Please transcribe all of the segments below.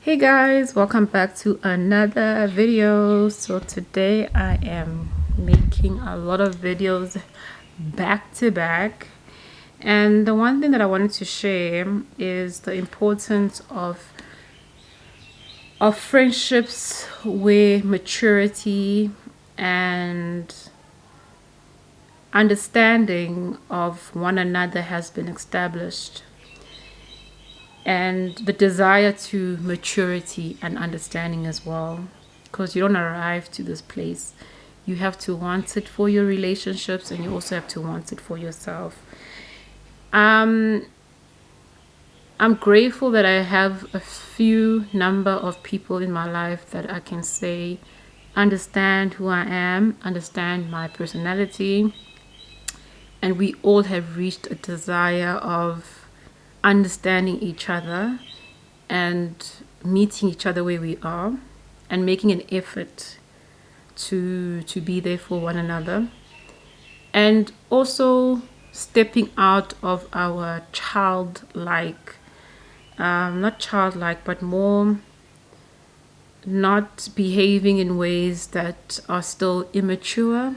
Hey guys, welcome back to another video. So today I am making a lot of videos back to back, and the one thing that I wanted to share is the importance of friendships where maturity and understanding of one another has been established, and the desire to maturity and understanding as well, because you don't arrive to this place. You have to want it for your relationships, and you also have to want it for yourself. um I'm grateful that I have a few number of people in my life that I can say understand who I am, understand my personality, and we all have reached a desire of understanding each other and meeting each other where we are and making an effort to be there for one another, and also stepping out of our childlike, not childlike, but more not behaving in ways that are still immature,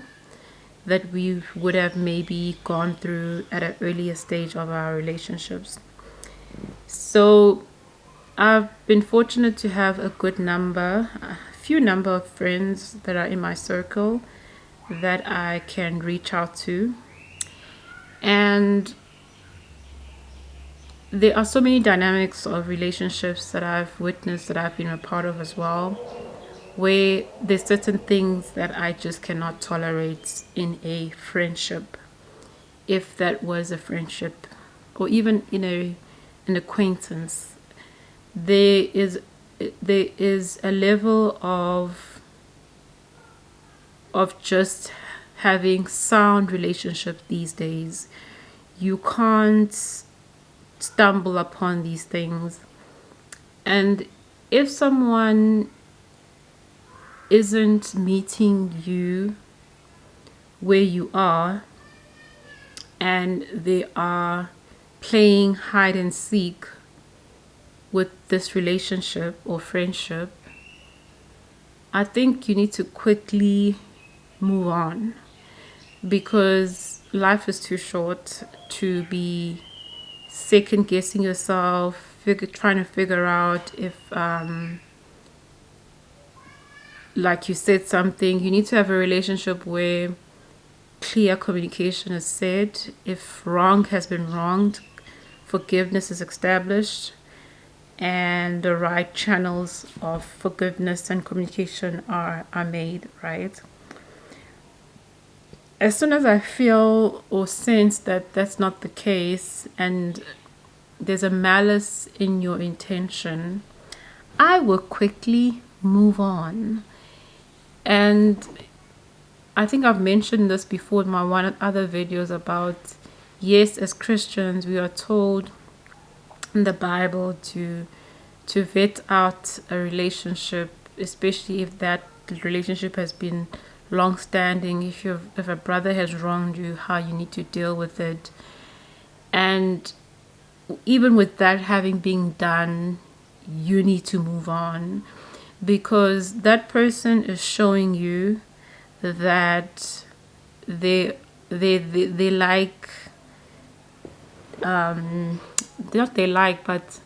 that we would have maybe gone through at an earlier stage of our relationships. So I've been fortunate to have a few number of friends that are in my circle that I can reach out to. And there are so many dynamics of relationships that I've witnessed, that I've been a part of as well, where there's certain things that I just cannot tolerate in a friendship. If that was a friendship, or even in an acquaintance, there is a level of just having sound relationship these days. You can't stumble upon these things. And if someone isn't meeting you where you are, and they are playing hide and seek with this relationship or friendship, I think you need to quickly move on, because life is too short to be second guessing yourself, trying to figure out if like you said something. You need to have a relationship where clear communication is said. If wrong has been wronged, forgiveness is established, and the right channels of forgiveness and communication are made, right? As soon as I feel or sense that that's not the case, and there's a malice in your intention, I will quickly move on. And I think I've mentioned this before in my one other videos about, yes, as Christians, we are told in the Bible to vet out a relationship, especially if that relationship has been long standing. If a brother has wronged you, how you need to deal with it. And even with that having been done, you need to move on, because that person is showing you that they like, not they like, but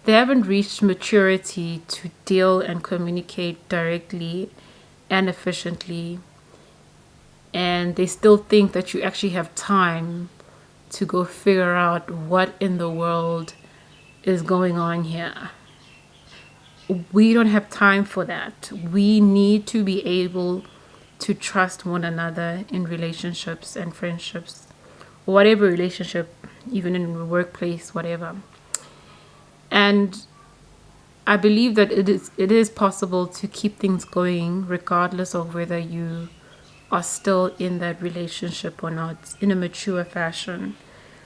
they haven't reached maturity to deal and communicate directly and efficiently, and they still think that you actually have time to go figure out what in the world is going on here. We don't have time for that. We need to be able to trust one another in relationships and friendships, whatever relationship, even in the workplace, whatever. And I believe that it is possible to keep things going regardless of whether you are still in that relationship or not, in a mature fashion.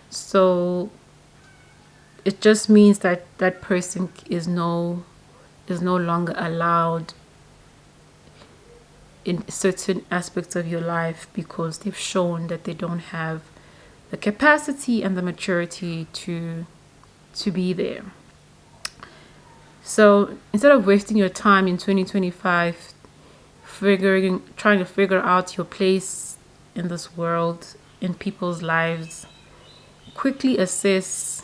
So it just means that that person is no longer allowed in certain aspects of your life, because they've shown that they don't have the capacity and the maturity to be there. So instead of wasting your time in 2025 trying to figure out your place in this world, in people's lives, quickly assess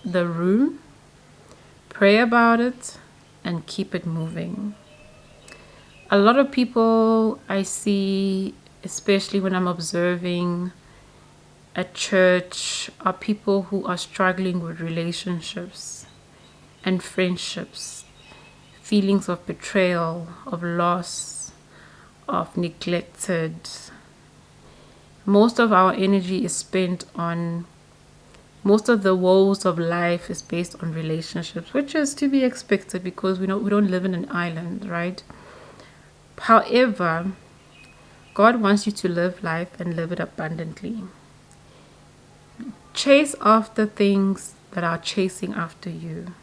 the room, pray about it, and keep it moving. A lot of people I see, especially when I'm observing at church, are people who are struggling with relationships and friendships, feelings of betrayal, of loss, of neglected. Most of our energy is spent on, most of the woes of life is based on relationships, which is to be expected because we don't live in an island, right? However, God wants you to live life and live it abundantly. Chase after things that are chasing after you.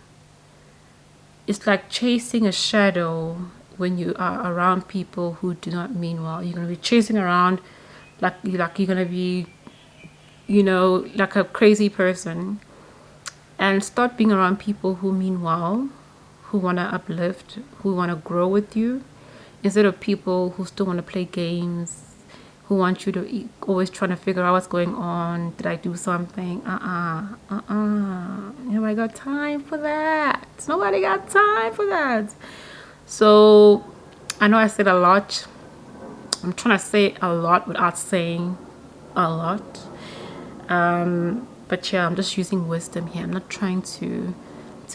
It's like chasing a shadow when you are around people who do not mean well. You're going to be chasing around like you're going to be, like a crazy person. And start being around people who mean well, who want to uplift, who want to grow with you, instead of people who still want to play games, who want you to always trying to figure out what's going on. Did I do something? Nobody got time for that. Nobody got time for that. So I know I said a lot. I'm trying to say a lot without saying a lot. But yeah, I'm just using wisdom here. I'm not trying to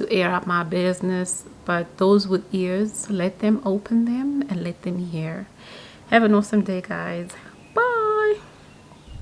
air out my business, but those with ears, let them open them and let them hear. Have an awesome day, guys.